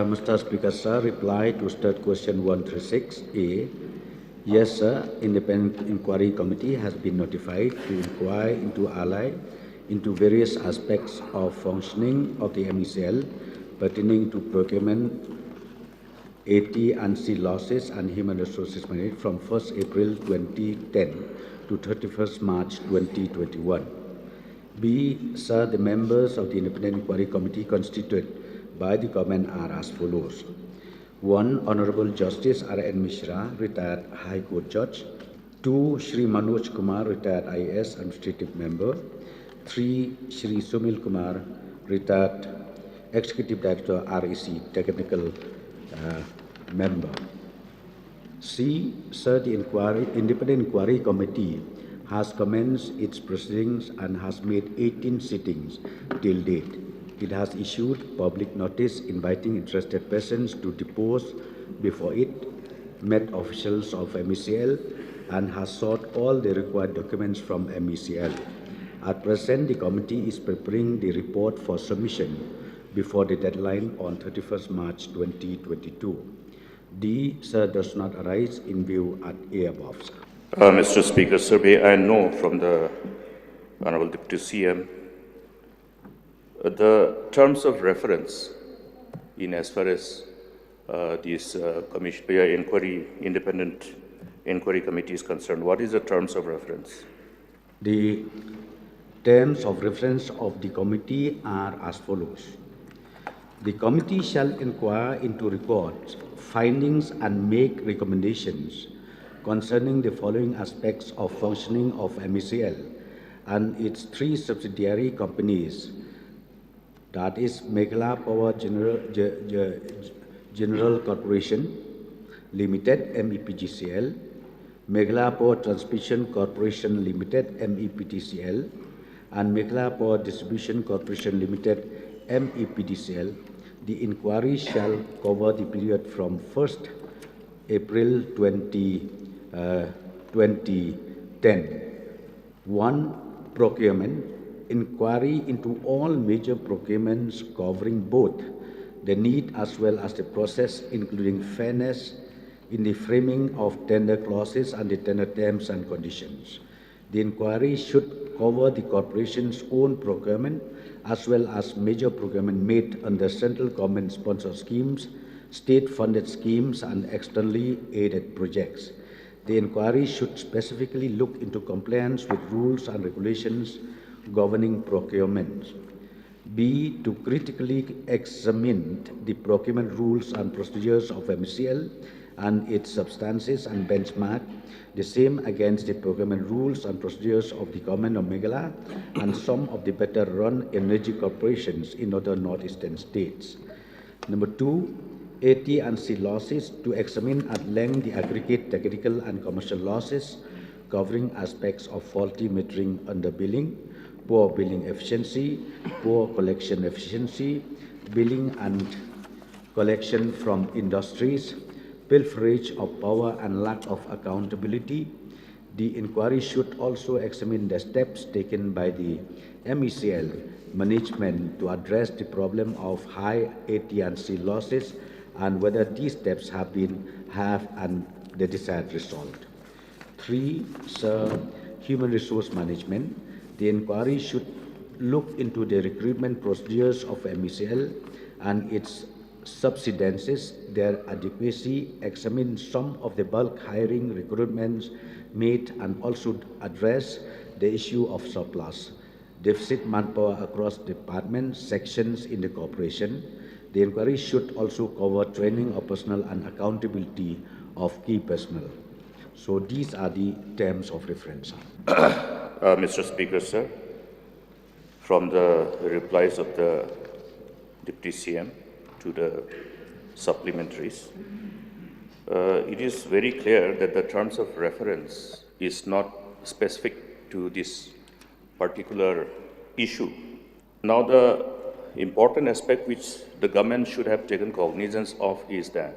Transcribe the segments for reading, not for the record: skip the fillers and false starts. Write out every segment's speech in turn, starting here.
Mr. Speaker, sir, reply to third question 136A. Yes, sir. Independent Inquiry Committee has been notified to inquire into various aspects of functioning of the MECL pertaining to procurement, AT and C losses and human resources management from 1st April 2010 to 31st March 2021. B. Sir, the members of the Independent Inquiry Committee constituted by the government are as follows. 1. Honorable Justice R.N. Mishra, retired High Court Judge. 2. Shri Manoj Kumar, retired IAS Administrative Member. 3. Shri Sumil Kumar, retired Executive Director, REC Technical Member. C. Sir, the Independent Inquiry Committee has commenced its proceedings and has made 18 sittings till date. It has issued public notice inviting interested persons to depose before it, met officials of MECL, and has sought all the required documents from MECL. At present, the committee is preparing the report for submission before the deadline on 31st March 2022. D. Sir, does not arise in view at A above, sir. Mr. Speaker, sir, may I know from the Honorable Deputy CM the terms of reference in as far as this independent inquiry committee is concerned. What is the terms of reference? The terms of reference of the committee are as follows. The committee shall inquire into reports, findings, and make recommendations concerning the following aspects of functioning of MECL and its three subsidiary companies, that is Meghalaya Power General Corporation Limited, MEPGCL, Meghalaya Power Transmission Corporation Limited, MEPTCL, and Meghalaya Power Distribution Corporation Limited, MEPDCL. The inquiry shall cover the period from 1st April 2010. 1. Procurement. Inquiry into all major procurements covering both the need as well as the process, including fairness in the framing of tender clauses and the tender terms and conditions. The inquiry should cover the corporation's own procurement as well as major procurement made under central government sponsored schemes, state-funded schemes, and externally aided projects. The inquiry should specifically look into compliance with rules and regulations governing procurement. B. To critically examine the procurement rules and procedures of MECL and its substances and benchmark the same against the procurement rules and procedures of the government of Meghalaya and some of the better run energy corporations in other northeastern states. Number 2. AT and C losses, to examine at length the aggregate technical and commercial losses covering aspects of faulty metering underbilling, poor billing efficiency, poor collection efficiency, billing and collection from industries, pilferage of power, and lack of accountability. The inquiry should also examine the steps taken by the MECL management to address the problem of high AT&C losses and whether these steps have the desired result. 3. Sir, human resource management. The inquiry should look into the recruitment procedures of MECL and its subsidences, their adequacy, examine some of the bulk hiring recruitments made, and also address the issue of surplus, deficit manpower across departments, sections in the corporation. The inquiry should also cover training of personnel and accountability of key personnel. So these are the terms of reference. Mr. Speaker, sir, from the replies of the Deputy CM to the supplementaries, it is very clear that the terms of reference is not specific to this particular issue. Now, the important aspect which the government should have taken cognizance of is that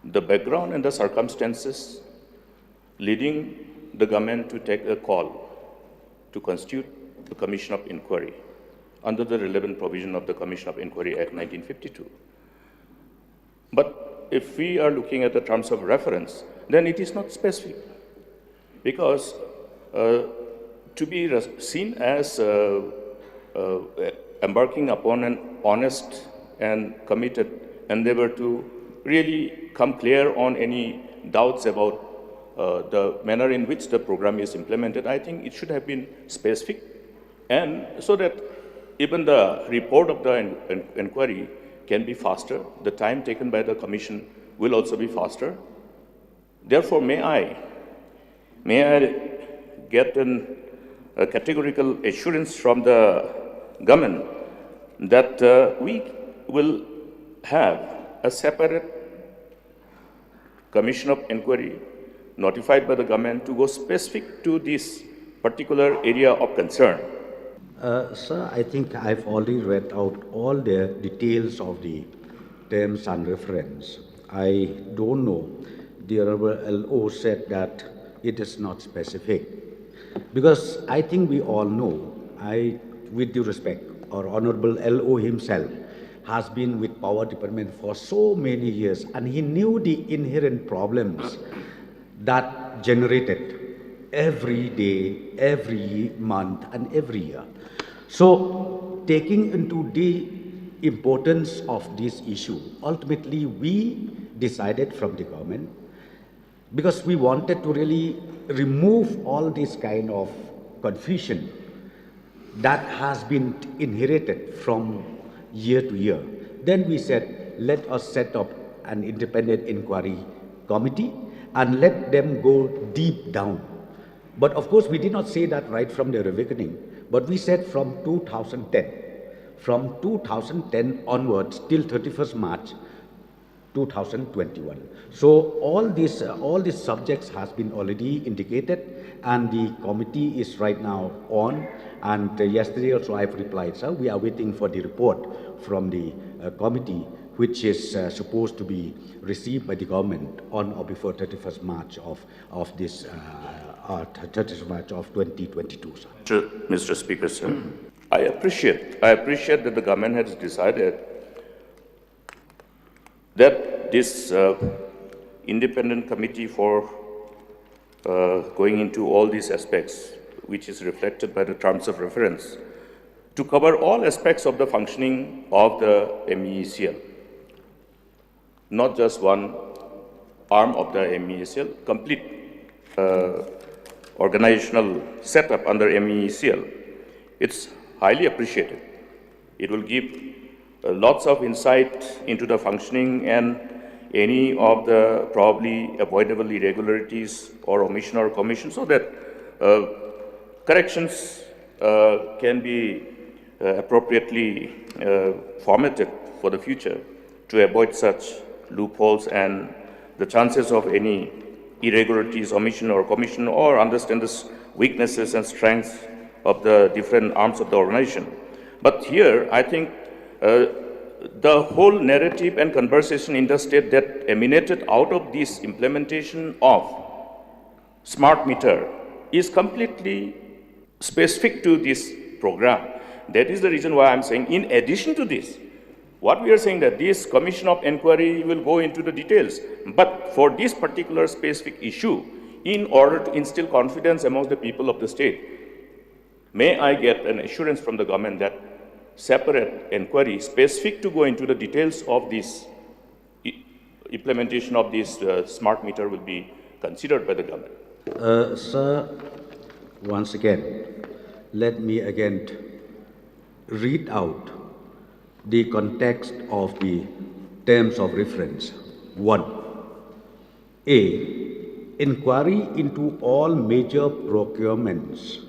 the background and the circumstances leading the government to take a call to constitute the Commission of Inquiry under the relevant provision of the Commission of Inquiry Act 1952 if we are looking at the terms of reference, then it is not specific. Because to be seen as embarking upon an honest and committed endeavor to really come clear on any doubts about the manner in which the program is implemented, I think it should have been specific, and so that even the report of the inquiry can be faster, the time taken by the Commission will also be faster. Therefore, may I get a categorical assurance from the government that we will have a separate commission of inquiry notified by the government to go specific to this particular area of concern. Sir, I think I've already read out all the details of the terms and reference. I don't know. The Honorable LO said that it is not specific. Because I think we all know, with due respect, our Honorable LO himself has been with Power Department for so many years, and he knew the inherent problems that generated every day, every month, and every year. So, taking into the importance of this issue, ultimately we decided from the government, because we wanted to really remove all this kind of confusion that has been inherited from year to year. Then we said, let us set up an independent inquiry committee and let them go deep down. But of course, we did not say that right from the beginning, but we said from 2010. From 2010 onwards till 31st March 2021. So all these subjects has been already indicated, and the committee is right now on. And yesterday also I've replied, sir, we are waiting for the report from the committee, which is supposed to be received by the government on or before 31st March of 2022, sir. Mr. Speaker, sir, I appreciate that the government has decided that this independent committee for going into all these aspects, which is reflected by the terms of reference, to cover all aspects of the functioning of the MEECL, not just one arm of the MEECL, complete organizational setup under MEECL. It's highly appreciated. It will give lots of insight into the functioning and any of the probably avoidable irregularities or omission or commission, so that corrections can be appropriately formatted for the future to avoid such loopholes and the chances of any irregularities, omission or commission, or understand the weaknesses and strengths of the different arms of the organization. But here, I think the whole narrative and conversation in the state that emanated out of this implementation of smart meter is completely specific to this program. That is the reason why I'm saying, in addition to this, what we are saying that this commission of inquiry will go into the details. But for this particular specific issue, in order to instill confidence amongst the people of the state, may I get an assurance from the government that separate inquiry specific to go into the details of this implementation of this smart meter will be considered by the government? Sir, once again, let me again read out the context of the terms of reference. 1. A. Inquiry into all major procurements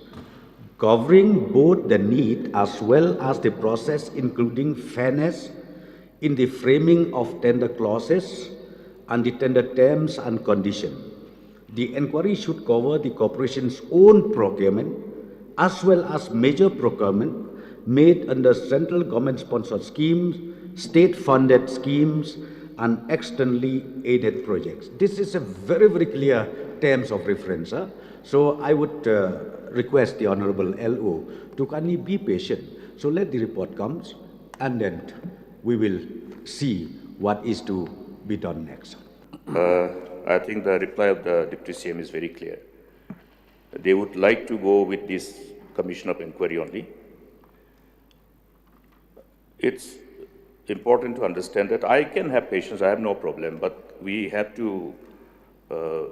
covering both the need as well as the process, including fairness in the framing of tender clauses and the tender terms and conditions. The inquiry should cover the corporation's own procurement as well as major procurement made under central government-sponsored schemes, state-funded schemes, and externally aided projects. This is a very, very clear terms of reference. Huh? So I would request the Honorable LO to kindly be patient. So let the report comes, and then we will see what is to be done next? I think the reply of the Deputy CM is very clear. They would like to go with this commission of inquiry only. It's important to understand that I can have patience, I have no problem, but we have to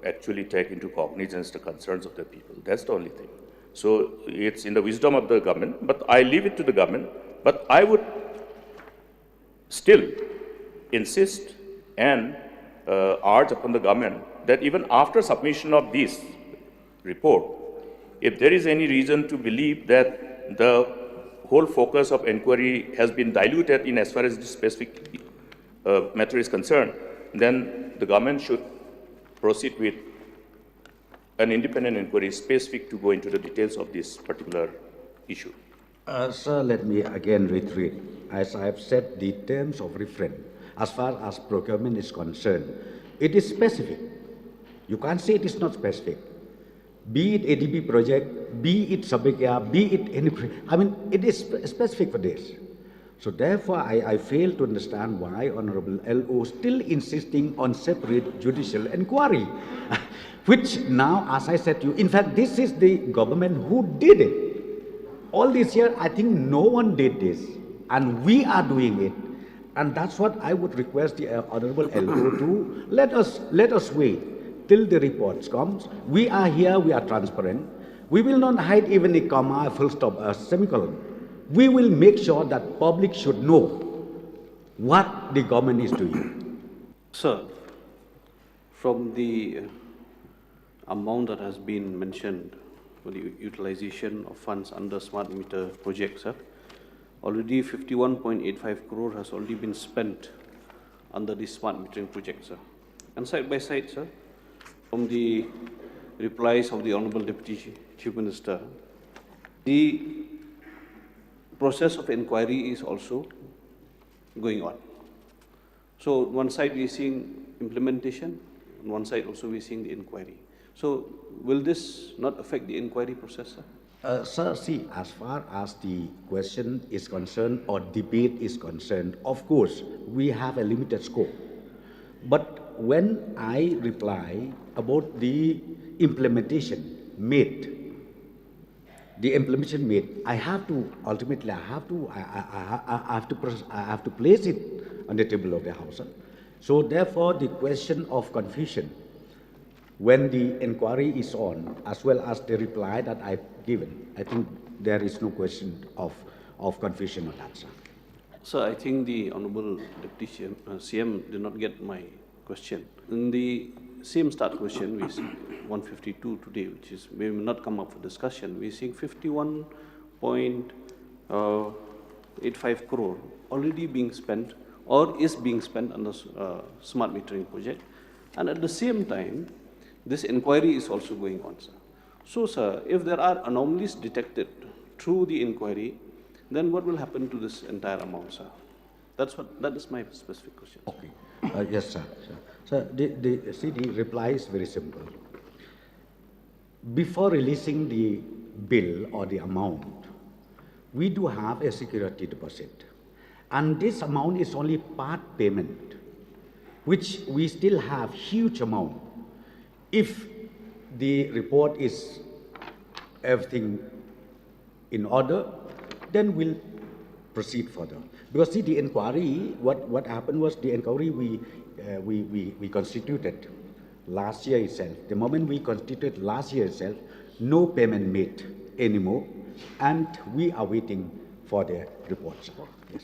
actually take into cognizance the concerns of the people. That's the only thing. So it's in the wisdom of the government, but I leave it to the government. But I would still insist and urge upon the government that even after submission of this report, if there is any reason to believe that the whole focus of inquiry has been diluted in as far as this specific matter is concerned, then the government should proceed with an independent inquiry specific to go into the details of this particular issue. Sir, let me again reiterate. As I have said, the terms of reference, as far as procurement is concerned, it is specific. You can't say it is not specific. Be it ADB project, be it Sabikya, be it any, I mean, it is specific for this. So therefore, I fail to understand why Honorable LO still insisting on separate judicial inquiry, which now, as I said to you, in fact, this is the government who did it. All this year, I think no one did this, and we are doing it. And that's what I would request the Honorable LO to let us wait till the reports comes. We are here, we are transparent. We will not hide even a comma, a full stop, a semicolon. We will make sure that public should know what the government is doing. Sir, from the amount that has been mentioned for the utilization of funds under smart meter projects, sir, already 51.85 crore has already been spent under the smart metering project, sir. And side by side, sir, from the replies of the Honorable Deputy Chief Minister, the process of inquiry is also going on. So one side we are seeing implementation, on one side also we are seeing the inquiry. So will this not affect the inquiry process, sir? Sir, see, as far as the question is concerned or debate is concerned, of course, we have a limited scope. But when I reply about the implementation made, I have to ultimately, I have to place it on the table of the House. Sir. So therefore, the question of confusion, when the inquiry is on, as well as the reply that I've given, I think there is no question of confusion on that, sir. Sir, I think the Honorable Deputy CM did not get my question. In the same start question, we see 152 today, which is may not come up for discussion. We're seeing 51.85 crore already being spent or is being spent on the smart metering project. And at the same time, this inquiry is also going on, sir. So, sir, if there are anomalies detected through the inquiry, then what will happen to this entire amount, sir? That is my specific question. Okay. Yes, sir. So the reply is very simple. Before releasing the bill or the amount, we do have a security deposit. And this amount is only part payment, which we still have huge amount. If the report is everything in order, then we'll proceed further. Because see, the inquiry, what happened was the inquiry we constituted last year itself. The moment we constituted last year itself, no payment made anymore, and we are waiting for the report. Yes.